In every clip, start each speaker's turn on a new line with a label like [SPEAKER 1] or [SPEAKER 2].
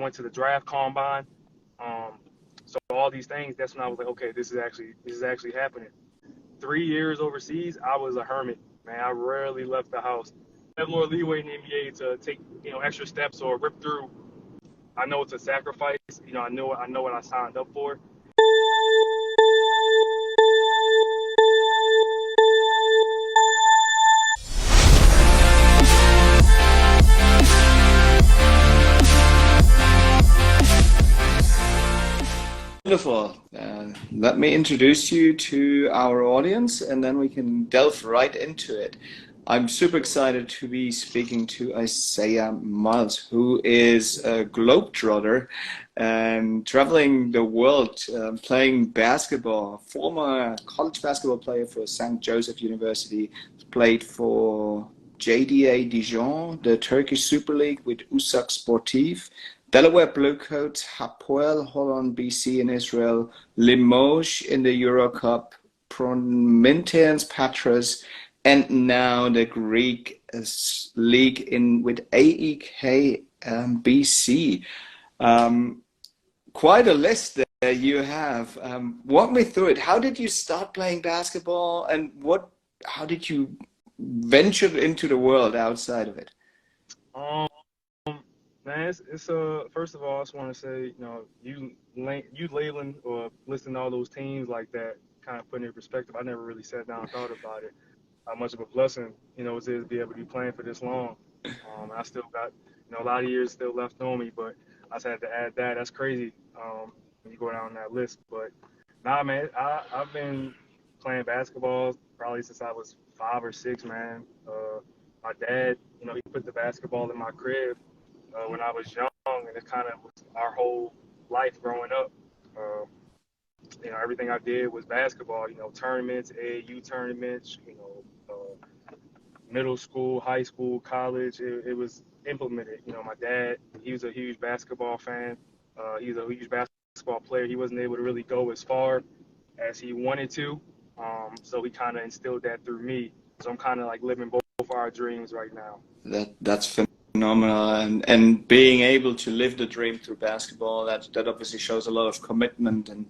[SPEAKER 1] went to the draft combine. So all these things, that's when I was like, okay, this is actually happening. 3 years overseas, I was a hermit, man. I rarely left the house. I have more leeway in the NBA to take, extra steps or rip through. I know it's a sacrifice. I know what I signed up for.
[SPEAKER 2] Wonderful. Let me introduce you to our audience, and then we can delve right into it. I'm super excited to be speaking to Isaiah Miles, who is a globetrotter and traveling the world, playing basketball. Former college basketball player for St. Joseph University, played for JDA Dijon, the Turkish Super League with SPRTER. Delaware Bluecoats, Hapoel Holon BC in Israel, Limoges in the Euro Cup, Prometheans Patras, and now the Greek league with AEK BC. Quite a list that you have. Walk me through it. How did you start playing basketball, and how did you venture into the world outside of it?
[SPEAKER 1] Man, it's first of all, I just want to say, you labeling or listing all those teams like that, kind of putting it in perspective. I never really sat down and thought about it. How much of a blessing, it is to be able to be playing for this long. And I still got, a lot of years still left on me, but I just had to add that. That's crazy when you go down that list. But nah, man, I've been playing basketball probably since I was 5 or 6, man. My dad, he put the basketball in my crib when I was young, and it kind of was our whole life growing up. Everything I did was basketball, tournaments, AAU tournaments, middle school, high school, college. It was implemented. My dad, he was a huge basketball fan. He's a huge basketball player. He wasn't able to really go as far as he wanted to. So he kind of instilled that through me. So I'm kind of like living both our dreams right now.
[SPEAKER 2] That's phenomenal, and being able to live the dream through basketball, that obviously shows a lot of commitment, and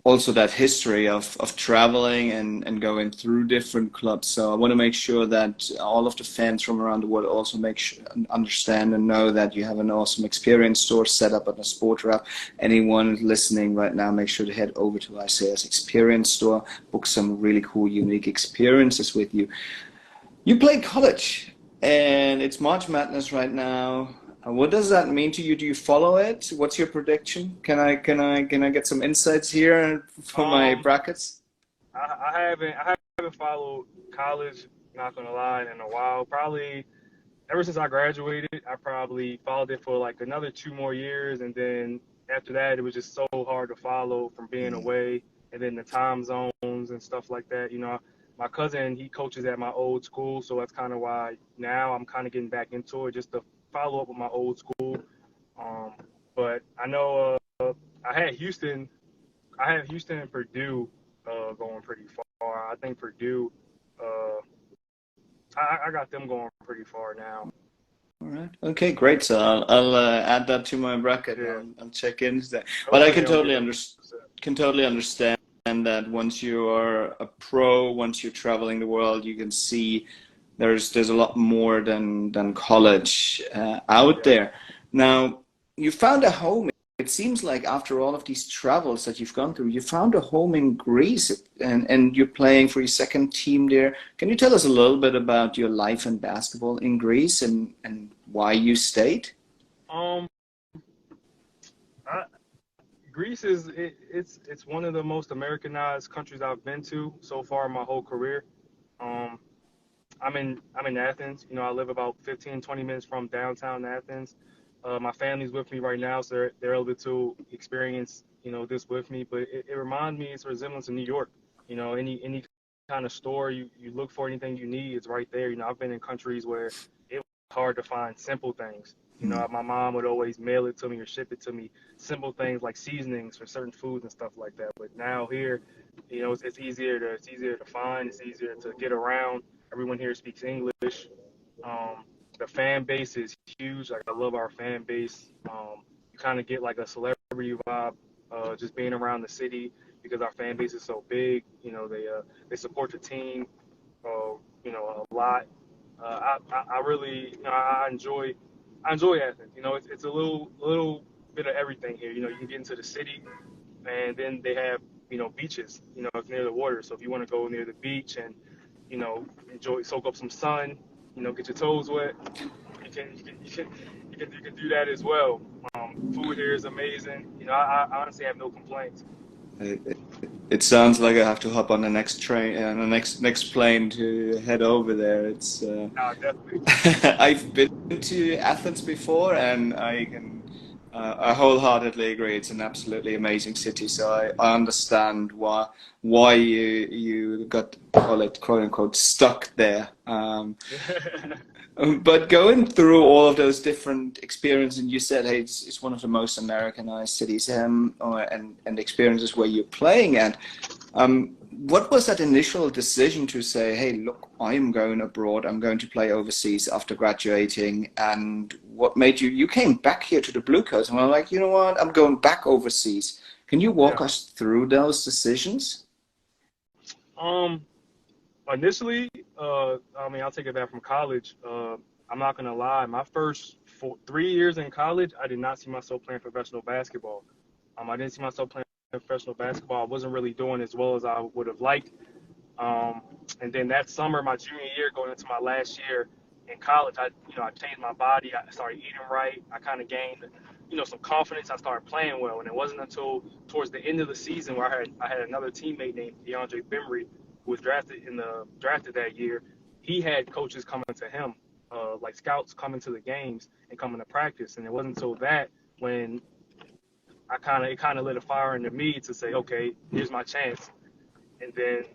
[SPEAKER 2] also that history of traveling and going through different clubs. So I want to make sure that all of the fans from around the world also understand and know that you have an awesome experience store set up on the SPRTER app. Anyone listening right now, make sure to head over to Isaiah's experience store, book some really cool, unique experiences with you. You play college, and it's March Madness right now. What does that mean to you? Do you follow it? What's your prediction? Can I get some insights here for my brackets?
[SPEAKER 1] I haven't followed college, not gonna lie, in a while. Probably ever since I graduated, I probably followed it for like another 2 more years, and then after that, it was just so hard to follow from being away, and then the time zones and stuff like that. My cousin, he coaches at my old school, so that's kind of why now I'm kind of getting back into it, just to follow up with my old school. But I know I had Houston and Purdue going pretty far. I think Purdue, I got them going pretty far now.
[SPEAKER 2] All right. Okay, great. So I'll add that to my bracket.
[SPEAKER 1] Yeah.
[SPEAKER 2] I'll check into that. But I can totally understand that once you are a pro, once you're traveling the world, you can see there's a lot more than college out there. Now, you found a home. It seems like after all of these travels that you've gone through, you found a home in Greece, and you're playing for your second team there. Can you tell us a little bit about your life in basketball in Greece and why you stayed?
[SPEAKER 1] Greece it's one of the most Americanized countries I've been to so far in my whole career. I'm in Athens. I live about 15, 20 minutes from downtown Athens. My family's with me right now, so they're able to experience, this with me. But it reminds me, it's a resemblance to New York. Any kind of store you look for, anything you need, it's right there. I've been in countries where it was hard to find simple things. My mom would always mail it to me or ship it to me. Simple things like seasonings for certain foods and stuff like that. But now here, it's easier to find. It's easier to get around. Everyone here speaks English. the fan base is huge. Like I love our fan base. You kind of get like a celebrity vibe just being around the city because our fan base is so big. You know, they support the team, you know, a lot. I really, you know, I enjoy Athens. You know, it's a little bit of everything here. You know, you can get into the city, and then they have, you know, beaches. You know, it's near the water. So if you want to go near the beach and, you know, soak up some sun, you know, get your toes wet, you can do that as well. Food here is amazing. You know, I honestly have no complaints.
[SPEAKER 2] It, it sounds like I have to hop on the next train, the next plane to head over there. It's
[SPEAKER 1] Definitely.
[SPEAKER 2] I've been to Athens before, and I wholeheartedly agree. It's an absolutely amazing city. So I understand why you got, call it, quote unquote, stuck there. But going through all of those different experiences, and you said, hey, it's one of the most Americanized cities, and experiences where you're playing at. What was that initial decision to say, hey, look, I am going abroad, I'm going to play overseas after graduating, and what made you came back here to the Blue Coats, and I'm like, you know what, I'm going back overseas. Can you walk
[SPEAKER 1] Yeah.
[SPEAKER 2] us through those decisions?
[SPEAKER 1] Um, Initially, I mean, I'll take it back from college. I'm not gonna lie. My first 3 years in college, I did not see myself playing professional basketball. I didn't see myself playing professional basketball. I wasn't really doing as well as I would have liked. Um, and then that summer, my junior year, going into my last year in college, I changed my body. I started eating right. I kind of gained, some confidence. I started playing well. And it wasn't until towards the end of the season where I had another teammate named DeAndre Bembry, who was drafted that year. He had coaches coming to him, like scouts coming to the games and coming to practice. And it wasn't until that when it kind of lit a fire into me to say, okay, here's my chance. And then,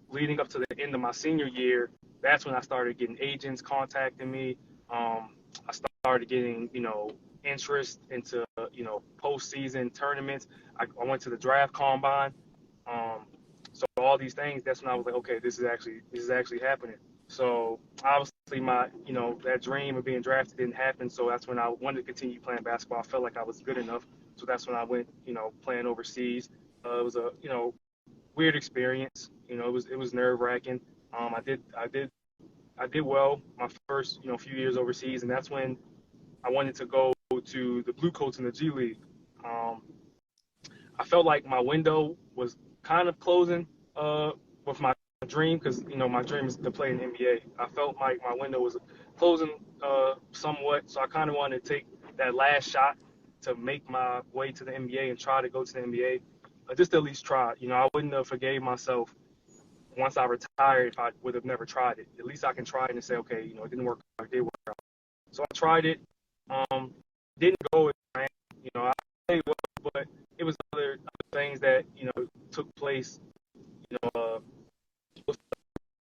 [SPEAKER 1] leading up to the end of my senior year, that's when I started getting agents contacting me. I started getting, interest into, postseason tournaments. I went to the draft combine. So all these things, that's when I was like, okay, this is actually happening. So obviously that dream of being drafted didn't happen. So that's when I wanted to continue playing basketball. I felt like I was good enough. So that's when I went, playing overseas. It was a, weird experience. It was nerve wracking. I did well my first, few years overseas, and that's when I wanted to go to the Blue Coats in the G League. Um, I felt like my window was kind of closing with my dream because my dream is to play in the NBA. I felt like my window was closing somewhat, so I kind of wanted to take that last shot to make my way to the NBA and try to go to the NBA. Just at least try. I wouldn't have forgave myself once I retired if I would have never tried it. At least I can try it and say, okay, it didn't work out. It did work out. So I tried it. Didn't go as planned. I played well, but it was other things that took place.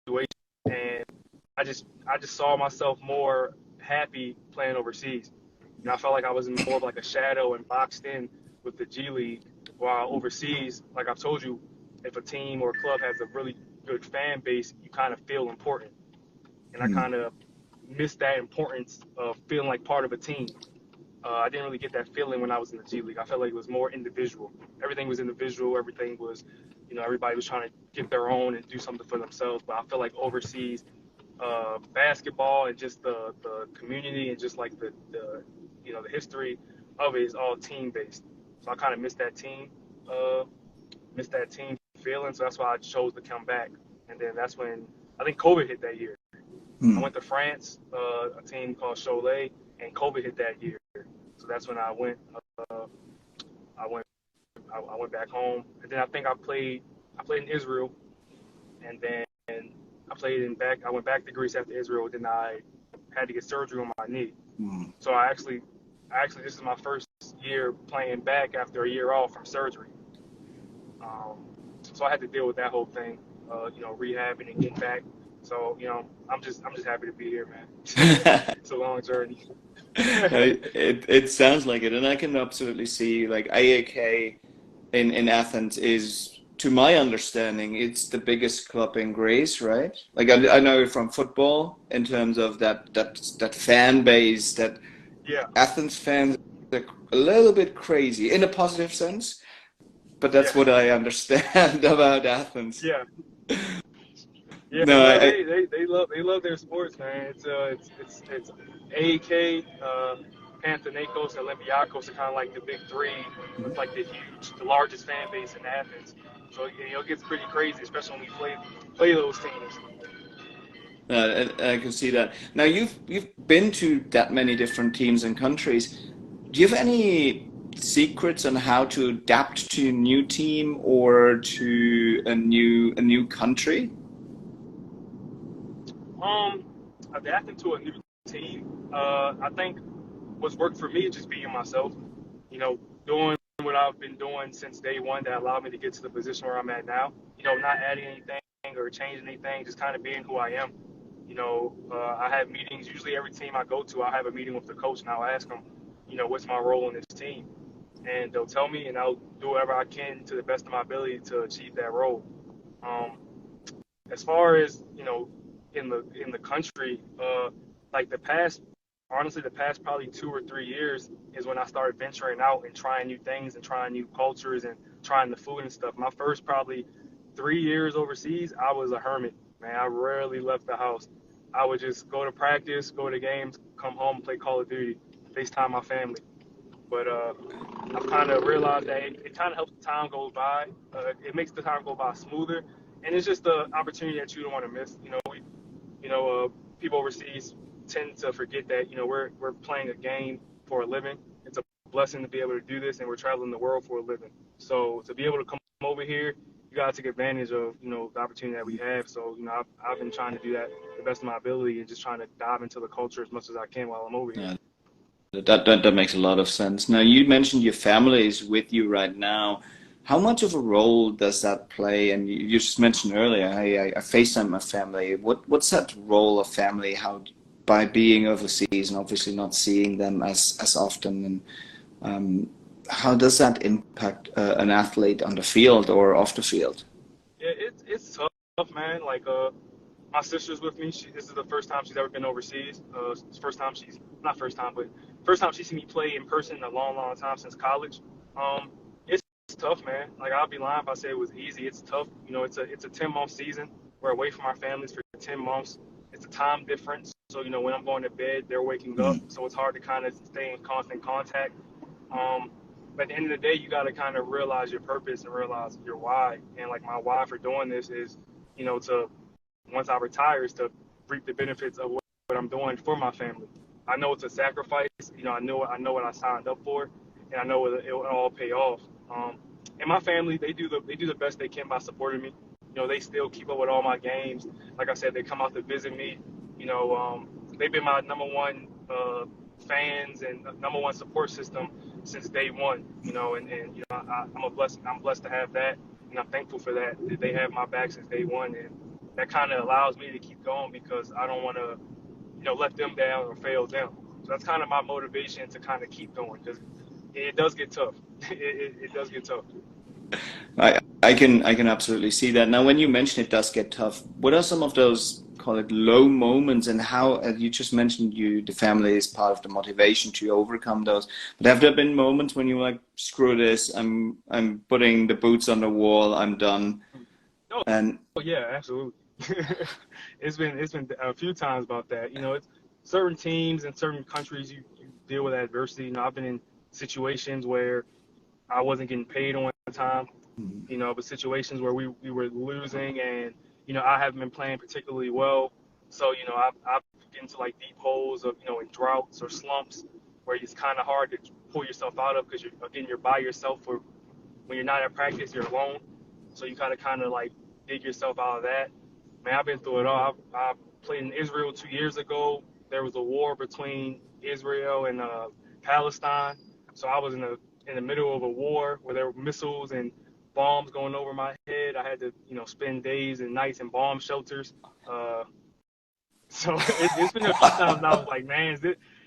[SPEAKER 1] Situation, and I just saw myself more happy playing overseas. I felt like I was more of like a shadow and boxed in with the G League, while overseas, like I've told you, if a team or a club has a really good fan base, you kind of feel important. And I kind of missed that importance of feeling like part of a team. I didn't really get that feeling when I was in the G League. I felt like it was more individual. Everything was individual. Everything was, everybody was trying to get their own and do something for themselves. But I feel like overseas, basketball and just the community and just like the history of it is all team based. So I kind of missed that team feeling. So that's why I chose to come back. And then that's when I think COVID hit that year. I went to France, a team called Cholet, and COVID hit that year. So that's when I went. I went back home, and then I think I played in Israel, and then I went back to Greece after Israel. Then I had to get surgery on my knee. So I actually this is my first year playing back after a year off from surgery. So I had to deal with that whole thing, rehabbing and getting back. So I'm just happy to be here, man. It's a long journey.
[SPEAKER 2] It sounds like it, and I can absolutely see like AAK in Athens is to my understanding, it's the biggest club in Greece, right? Like I know from football in terms of that fan base, that
[SPEAKER 1] Yeah,
[SPEAKER 2] Athens fans are a little bit crazy in a positive sense, but
[SPEAKER 1] yeah,
[SPEAKER 2] that's what I understand about Athens.
[SPEAKER 1] yeah. Yeah,
[SPEAKER 2] No,
[SPEAKER 1] well, they love their sports, man. It's AEK, Panathinaikos, and Olympiacos are kind of like the big three with like the largest fan base in Athens. So it gets pretty crazy, especially when we play those teams.
[SPEAKER 2] I can see that. Now you've been to that many different teams and countries. Do you have any secrets on how to adapt to a new team or to a new country?
[SPEAKER 1] Um, Adapting to a new team, I think what's worked for me is just being myself. Doing what I've been doing since day one that allowed me to get to the position where I'm at now. Not adding anything or changing anything, just kind of being who I am. I have meetings. Usually, every team I go to, I have a meeting with the coach, and I'll ask him, what's my role in this team, and they'll tell me, and I'll do whatever I can to the best of my ability to achieve that role. Um, as far as in the country, like honestly, the past probably 2 or 3 years is when I started venturing out and trying new things and trying new cultures and trying the food and stuff. My first probably 3 years overseas, I was a hermit, man. I rarely left the house. I would just go to practice, go to games, come home, play Call of Duty, FaceTime my family. But I've kind of realized that it kind of helps the time go by. It makes the time go by smoother, and it's just the opportunity that you don't want to miss. People overseas tend to forget that we're playing a game for a living. It's a blessing to be able to do this, and we're traveling the world for a living. So to be able to come over here, you gotta take advantage of the opportunity that we have. So I've been trying to do that the best of my ability and just trying to dive into the culture as much as I can while I'm over here.
[SPEAKER 2] Yeah, that makes a lot of sense. Now, you mentioned your family is with you right now. How much of a role does that play? And you just mentioned earlier, hey, I FaceTime my family. What's that role of family? How by being overseas and obviously not seeing them as often, and how does that impact an athlete on the field or off the field?
[SPEAKER 1] Yeah, it's tough, man. Like my sister's with me. This is the first time she's ever been overseas. It's first time she's not first time, but first time she's seen me play in person in a long, long time since college. It's tough, man. Like I'll be lying if I say it was easy. It's tough. It's a 10-month season. We're away from our families for 10 months. It's a time difference. So when I'm going to bed, they're waking up. So it's hard to kind of stay in constant contact. Um, but at the end of the day, you got to kind of realize your purpose and realize your why. And like my why for doing this is, to once I retire, is to reap the benefits of what I'm doing for my family. I know it's a sacrifice. I know what I signed up for, and I know it will all pay off. And my family, they do the best they can by supporting me. They still keep up with all my games. Like I said, they come out to visit me. They've been my number one fans and number one support system since day one. I'm blessed to have that, and I'm thankful for that. That they have my back since day one, and that kind of allows me to keep going because I don't want to, let them down or fail them. So that's kind of my motivation to kind of keep going because it does get tough. It does get tough.
[SPEAKER 2] I can absolutely see that. Now, when you mention it does get tough, what are some of those, call it, low moments, and how you just mentioned the family is part of the motivation to overcome those. But have there been moments when you were like, screw this, I'm putting the boots on the wall, I'm done, and
[SPEAKER 1] Oh yeah, absolutely. It's been a few times about that. It's certain teams and certain countries you deal with adversity. I've been in situations where I wasn't getting paid on time. But situations where we were losing and I haven't been playing particularly well. So I've get into like deep holes of in droughts or slumps where it's kind of hard to pull yourself out of because you're by yourself or when you're not at practice you're alone. So you kind of like dig yourself out of that. Man, I've been through it all. I played in Israel 2 years ago. There was a war between Israel and Palestine. So I was in the middle of a war where there were missiles and bombs going over my head. I had to, spend days and nights in bomb shelters. So it's been a few times. And I was like, man,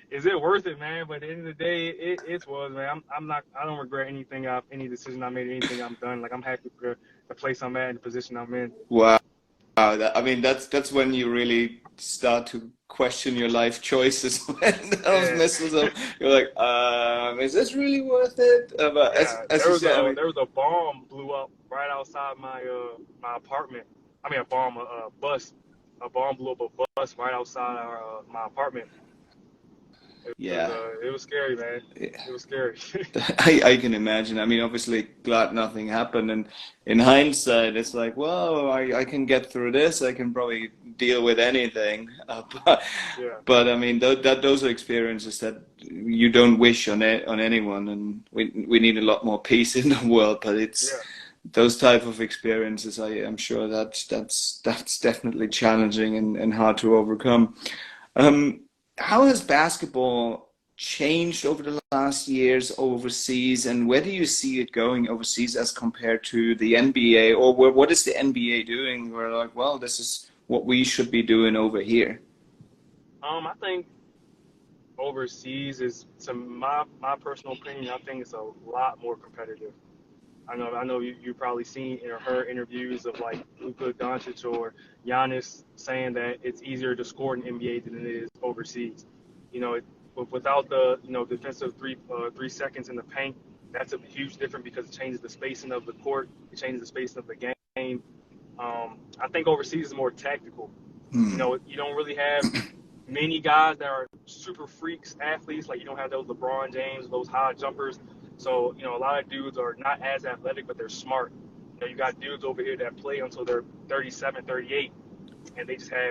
[SPEAKER 1] is it worth it, man? But at the end of the day, it was, man. I don't regret any decision I made, anything I'm done. Like, I'm happy for the place I'm at and the position I'm in.
[SPEAKER 2] Wow. I mean, that's when you really start to question your life choices when those
[SPEAKER 1] Yeah.
[SPEAKER 2] missiles are, you're like, is this really worth it? But
[SPEAKER 1] Yeah,
[SPEAKER 2] as you said, I mean,
[SPEAKER 1] there was a bomb blew up right outside my apartment. I mean, a bus. A bomb blew up a bus right outside my apartment.
[SPEAKER 2] yeah.
[SPEAKER 1] It was scary, man. It was scary.
[SPEAKER 2] I can imagine. I mean, obviously, glad nothing happened. And in hindsight, it's like, well, I can get through this. I can probably deal with anything.
[SPEAKER 1] Yeah,
[SPEAKER 2] But I mean, those are experiences that you don't wish on anyone. And we need a lot more peace in the world. But it's
[SPEAKER 1] yeah.
[SPEAKER 2] those type of experiences. I am sure that's definitely challenging and hard to overcome. Um, how has basketball changed over the last years overseas, and where do you see it going overseas as compared to the NBA, or what is the NBA doing? We're like, well, this is what we should be doing over here.
[SPEAKER 1] I think overseas is, to my personal opinion, I think it's a lot more competitive. I know you probably seen or heard interviews of like Luka Doncic or Giannis saying that it's easier to score in the NBA than it is overseas. You know, without the defensive 3 seconds in the paint, that's a huge difference because it changes the spacing of the court, it changes the spacing of the game. I think overseas is more tactical. You
[SPEAKER 2] Hmm.
[SPEAKER 1] know, you don't really have many guys that are super freaks athletes. Like, you don't have those LeBron James, those high jumpers. So, a lot of dudes are not as athletic, but they're smart. You got dudes over here that play until they're 37, 38, and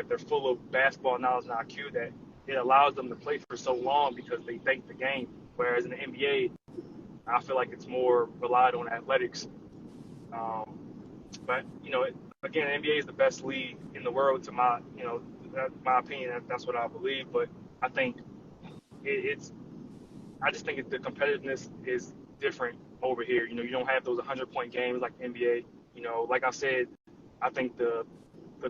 [SPEAKER 1] they're full of basketball knowledge and IQ that it allows them to play for so long because they think the game. Whereas in the NBA, I feel like it's more relied on athletics. Um, but again, NBA is the best league in the world to my opinion. That's what I believe. But I think it's I just think the competitiveness is different over here. You don't have those 100-point games like NBA. Like I said, I think the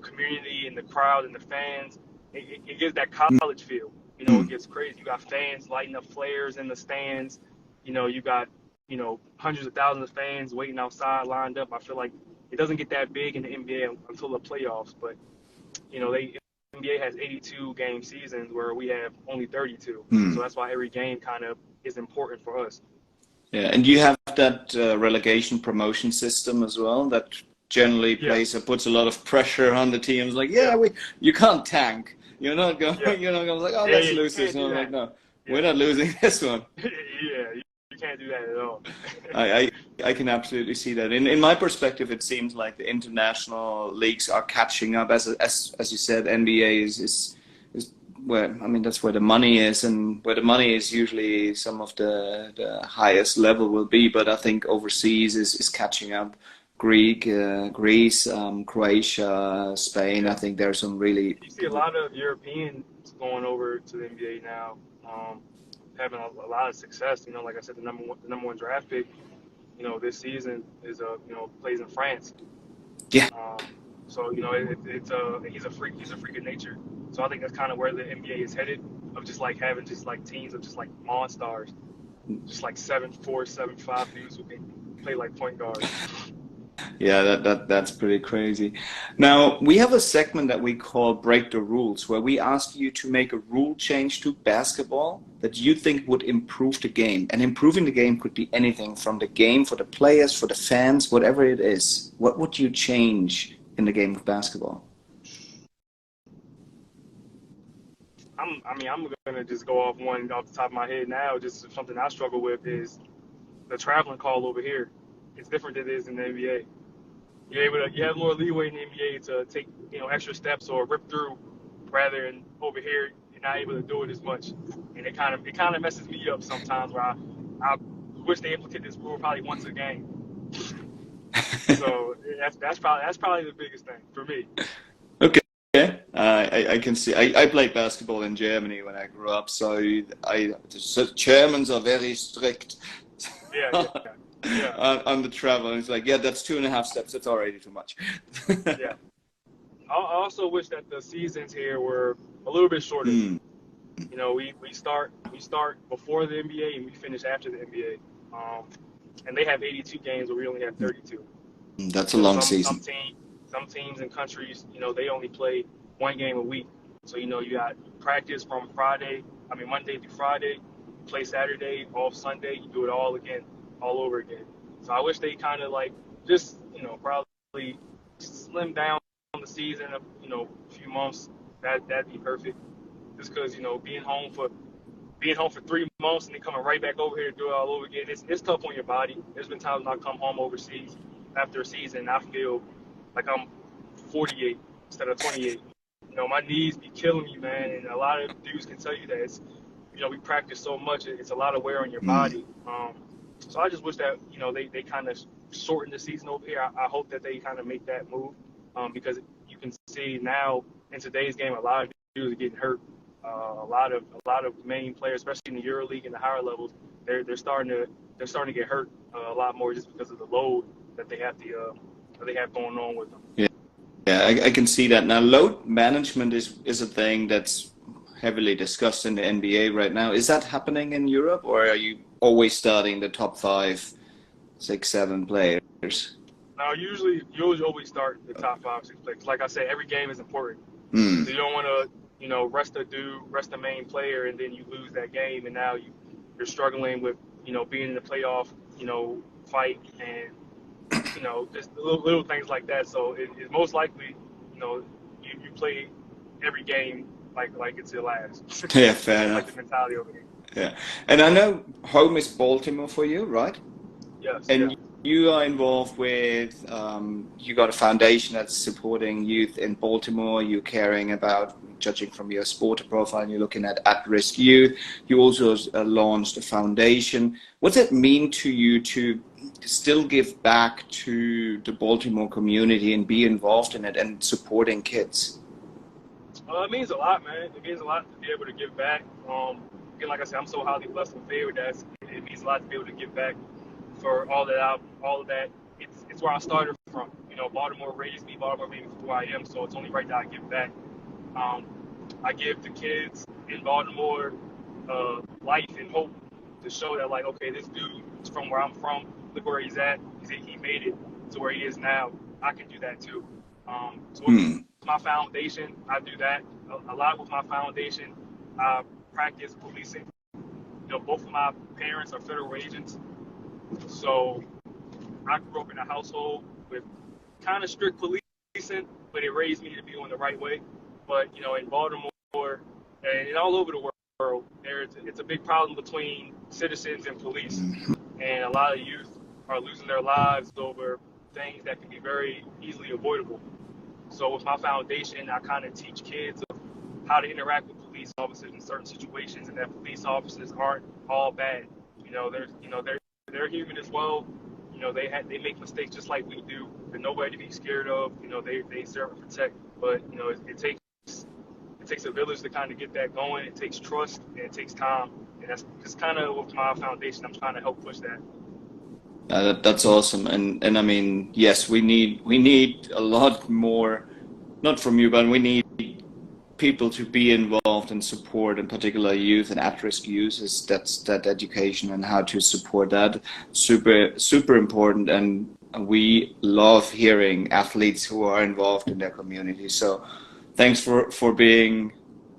[SPEAKER 1] community and the crowd and the fans, it gives that college feel. It
[SPEAKER 2] Hmm.
[SPEAKER 1] gets crazy. You got fans lighting up flares in the stands. You got hundreds of thousands of fans waiting outside, lined up. I feel like it doesn't get that big in the NBA until the playoffs, but NBA has 82 game seasons where we have only 32. So
[SPEAKER 2] Hmm.
[SPEAKER 1] that's why every game kind of is important for us.
[SPEAKER 2] Yeah, and you have that relegation promotion system as well that generally
[SPEAKER 1] Yeah,
[SPEAKER 2] puts a lot of pressure on the teams. Like,
[SPEAKER 1] yeah,
[SPEAKER 2] yeah, you can't tank. You're not going.
[SPEAKER 1] yeah,
[SPEAKER 2] You're not going like, oh,
[SPEAKER 1] yeah,
[SPEAKER 2] let's
[SPEAKER 1] yeah. You
[SPEAKER 2] lose this.
[SPEAKER 1] can't
[SPEAKER 2] No,
[SPEAKER 1] do
[SPEAKER 2] I'm like,
[SPEAKER 1] that.
[SPEAKER 2] no, we're
[SPEAKER 1] Yeah,
[SPEAKER 2] not losing this one.
[SPEAKER 1] yeah. You can't do that at all.
[SPEAKER 2] I, I I can absolutely see that. In my perspective, it seems like the international leagues are catching up. As you said, NBA is where, I mean, that's where the money is, and where the money is usually some of the highest level will be. But I think overseas is catching up. Greece, Croatia, Spain. I
[SPEAKER 1] Yeah,
[SPEAKER 2] think there are some really.
[SPEAKER 1] you see a lot of Europeans going over to the NBA now, having a lot of success. Like I said, the number one draft pick, this season is plays in France.
[SPEAKER 2] Yeah.
[SPEAKER 1] Um, so he's a freak of nature. So I think that's kind of where the NBA is headed, of just like having just like teams of just like monsters, just like 7'4", 7'5" dudes who can play like point guards.
[SPEAKER 2] Yeah, that's pretty crazy. Now, we have a segment that we call Break the Rules, where we ask you to make a rule change to basketball that you think would improve the game. And improving the game could be anything from the game for the players, for the fans, whatever it is. What would you change in the game of basketball?
[SPEAKER 1] I'm gonna just go off the top of my head now. Just something I struggle with is the traveling call over here. It's different than it is in the NBA. You have more leeway in the NBA to take extra steps or rip through, rather than over here you're not able to do it as much, and it kind of messes me up sometimes. Where I wish they implemented this rule probably once a game. So that's probably the biggest thing for me.
[SPEAKER 2] Okay. I can see. I played basketball in Germany when I grew up, so the Germans are very strict
[SPEAKER 1] Yeah, yeah, yeah,
[SPEAKER 2] on the travel. And it's like, yeah, that's 2.5 steps. That's already too much.
[SPEAKER 1] yeah. I also wish that the seasons here were a little bit shorter.
[SPEAKER 2] Hmm.
[SPEAKER 1] You know, we start before the NBA and we finish after the NBA. And they have 82 games, but we only have 32.
[SPEAKER 2] That's a
[SPEAKER 1] You know,
[SPEAKER 2] long season.
[SPEAKER 1] some teams and countries, you know, they only play one game a week. So you know, you got practice from Monday through Friday, play Saturday, off Sunday, you do it all again, all over again. So I wish they kind of like just, you know, probably slim down the season of, you know, a few months. That'd be perfect. Just because, you know, being home for 3 months and then coming right back over here to do it all over again, it's tough on your body. There's been times when I come home overseas after a season and I feel like I'm 48 instead of 28. You know, my knees be killing me, man, and a lot of dudes can tell you that. It's, you know, we practice so much, it's a lot of wear on your
[SPEAKER 2] Mm.
[SPEAKER 1] body. So I just wish that, you know, they kind of shorten the season over here. I hope that they kind of make that move, because you can see now in today's game, a lot of dudes are getting hurt. A lot of main players, especially in the EuroLeague and the higher levels, they're starting to get hurt a lot more just because of the load that they have going on with them.
[SPEAKER 2] Yeah, yeah, I can see that now. Load management is a thing that's heavily discussed in the NBA right now. Is that happening in Europe, or are you always starting the top five, six, seven players?
[SPEAKER 1] Now, you always start the top 5, 6 players. Like I said, every game is important, so you
[SPEAKER 2] Mm.
[SPEAKER 1] don't want to, you know, rest the main player, and then you lose that game, and now you're struggling with, you know, being in the playoff, you know, fight, and you know, just little things like that. So it's most likely, you know, you play every game like it's your last.
[SPEAKER 2] Yeah, fair
[SPEAKER 1] That's like the
[SPEAKER 2] enough.
[SPEAKER 1] mentality over here.
[SPEAKER 2] Yeah, and I know home is Baltimore for you, right?
[SPEAKER 1] Yes, yeah.
[SPEAKER 2] And you are involved with, you got a foundation that's supporting youth in Baltimore. You're caring about, judging from your SPRTER profile, you're looking at-risk youth. You also launched a foundation. What's it mean to you to still give back to the Baltimore community and be involved in it and supporting kids?
[SPEAKER 1] It means a lot, man. It means a lot to be able to give back. Again, like I said, I'm so highly blessed and favored that it means a lot to be able to give back for all of that. It's where I started from. You know, Baltimore raised me. Baltimore made me who I am. So it's only right that I give back. Um, I give the kids in Baltimore life and hope to show that, like, okay, this dude is from where I'm from. Look where he's at. He made it to where he is now. I can do that too. So with
[SPEAKER 2] Hmm.
[SPEAKER 1] my foundation, I do that a lot with my foundation. I practice policing. You know, both of my parents are federal agents, so I grew up in a household with kind of strict policing, but it raised me to be on the right way. But you know, in Baltimore and all over the world, it's a big problem between citizens and police, and a lot of youth are losing their lives over things that can be very easily avoidable. So with my foundation, I kind of teach kids of how to interact with police officers in certain situations, and that police officers aren't all bad. They're human as well. You know, they make mistakes just like we do. They're nobody to be scared of. You know, they serve and protect. But you know, it takes a village to kind of get that going. It takes trust and it takes time, and that's just kind of with my foundation. I'm trying to help push that.
[SPEAKER 2] That's awesome, and I mean, yes, we need a lot more, not from you, but we need people to be involved and support, in particular youth and at-risk youth. Is that's that education and how to support that super important, and we love hearing athletes who are involved in their community. So, thanks for being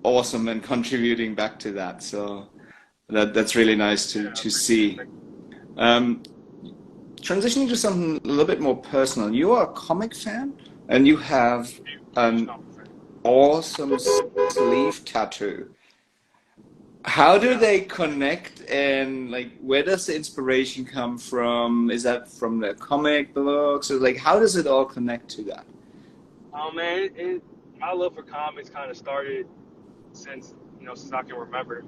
[SPEAKER 2] awesome and contributing back to that. So that's really nice
[SPEAKER 1] Yeah, I
[SPEAKER 2] to
[SPEAKER 1] appreciate it.
[SPEAKER 2] see. Um, Transitioning to something a little bit more personal, you are a comic fan and you have
[SPEAKER 1] Huge
[SPEAKER 2] an
[SPEAKER 1] compliment.
[SPEAKER 2] awesome sleeve tattoo. How do
[SPEAKER 1] Yeah.
[SPEAKER 2] they connect, and like where does the inspiration come from? Is that from the comic books, or like how does it all connect to that?
[SPEAKER 1] Oh man, my love for comics kind of started since since I can remember.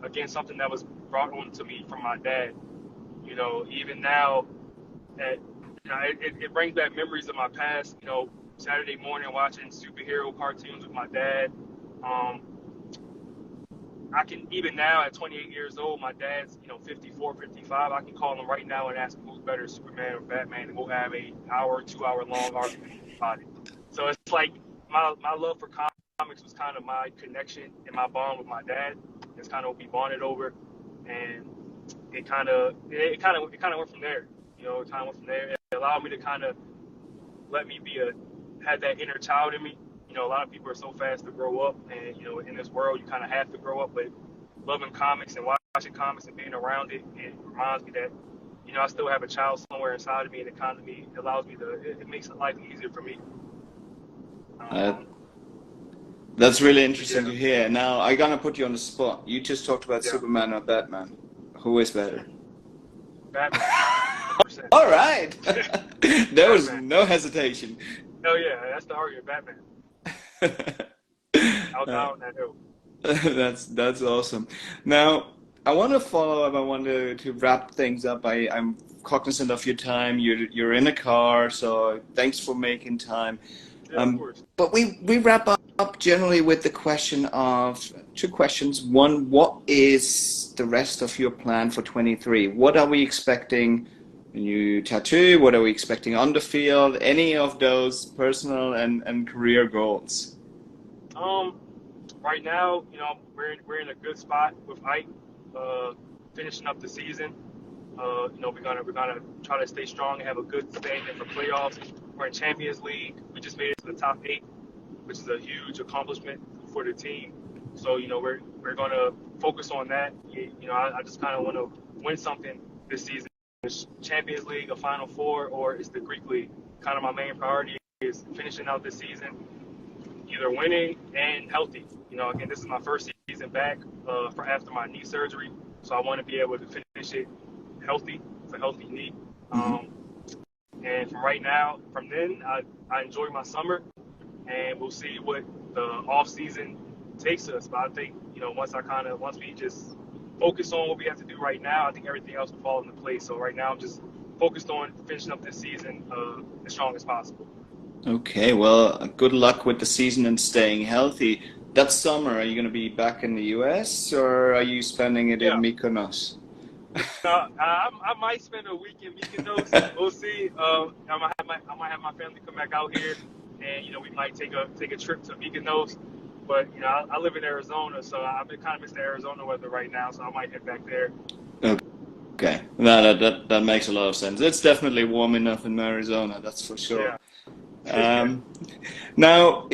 [SPEAKER 1] Again, something that was brought on to me from my dad. You know, even now, that it brings back memories of my past. You know, Saturday morning watching superhero cartoons with my dad. Um, I can even now at 28 years old, my dad's 54, 55. I can call him right now and ask him who's better, Superman or Batman, and we'll have a hour, 2 hour long argument about it. So it's like my love for comics comics was kind of my connection and my bond with my dad. It's kind of what we bonded over, and it kind of went from there. It kind of went from there. It allowed me to kind of let me had that inner child in me. A lot of people are so fast to grow up, and in this world you kind of have to grow up. But loving comics and watching comics and being around it, it reminds me that I still have a child somewhere inside of me, and it allows me it makes life easier for me.
[SPEAKER 2] That's really interesting to hear. Now, I'm gonna put you on the spot. You just talked about Superman or Batman. Who is better?
[SPEAKER 1] Batman.
[SPEAKER 2] All right. There was no hesitation.
[SPEAKER 1] Oh yeah, that's the argument, Batman. I'll die on that hill.
[SPEAKER 2] That's awesome. Now, I want to follow up. I want to wrap things up. I'm cognizant of your time. You're in a car, so thanks for making time.
[SPEAKER 1] Yeah, of course.
[SPEAKER 2] But we wrap up generally with the question of two questions. One, what is the rest of your plan for 23? What are we expecting? A new tattoo? What are we expecting on the field? Any of those personal and career goals?
[SPEAKER 1] Right now, we're in a good spot with Ike, finishing up the season. We're gonna try to stay strong and have a good standing for playoffs. We're in Champions League. We just made it to the top 8, which is a huge accomplishment for the team. So we're gonna focus on that. I just kind of want to win something this season. It's Champions League, a Final Four, or it's the Greek League. Kind of my main priority is finishing out this season, either winning and healthy. Again, this is my first season back after my knee surgery, so I want to be able to finish it healthy. It's a healthy knee. And from then, I enjoy my summer, and we'll see what the off season takes us. But I think once we just focus on what we have to do right now, I think everything else will fall into place. So right now, I'm just focused on finishing up this season as strong as possible.
[SPEAKER 2] Okay, well, good luck with the season and staying healthy. That summer, are you going to be back in the US, or are you spending it in Mykonos?
[SPEAKER 1] I might spend a week in Mykonos. We'll see. I might have my family come back out here, and we might take a trip to Mykonos. But I live in Arizona, so I've been kind of missing the Arizona weather right now, so I might head back there.
[SPEAKER 2] Okay, that makes a lot of sense. It's definitely warm enough in Arizona, that's for sure.
[SPEAKER 1] Yeah.
[SPEAKER 2] Now,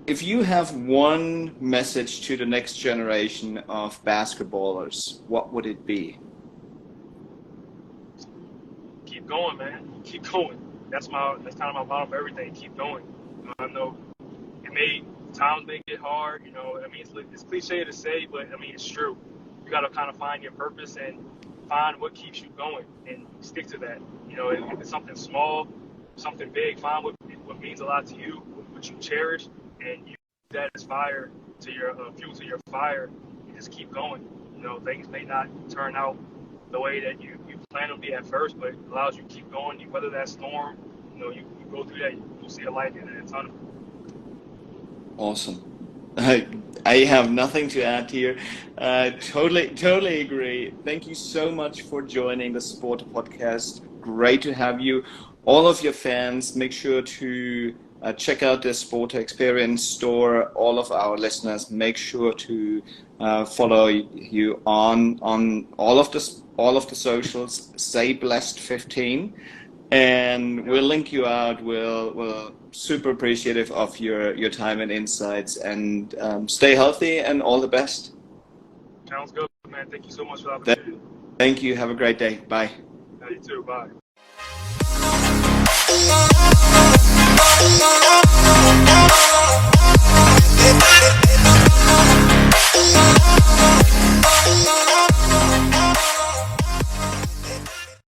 [SPEAKER 2] if you have one message to the next generation of basketballers, what would it be?
[SPEAKER 1] Keep going, man. Keep going. That's kind of my motto for everything. Keep going. I know times make it hard. It's cliche to say, but it's true. You got to kind of find your purpose and find what keeps you going and stick to that. If it's something small, something big, find what means a lot to you, what you cherish, and use that as fire to your fuel to your fire, and just keep going. Things may not turn out the way that you plan to be at first, but it allows you to keep going. You weather that storm. You go through that. You'll see a light in the tunnel.
[SPEAKER 2] Awesome. I have nothing to add here. Totally agree. Thank you so much for joining the SPRTER Podcast. Great to have you. All of your fans, make sure to check out the SPRTER Experience store. All of our listeners, make sure to follow you on all of the socials. Say Blessed 15, and we'll link you out. We'll super appreciative of your time and insights, and stay healthy and all the best.
[SPEAKER 1] Sounds good, man. Thank you so much for the opportunity.
[SPEAKER 2] Thank you. Have a great day. Bye.
[SPEAKER 1] You too. Bye.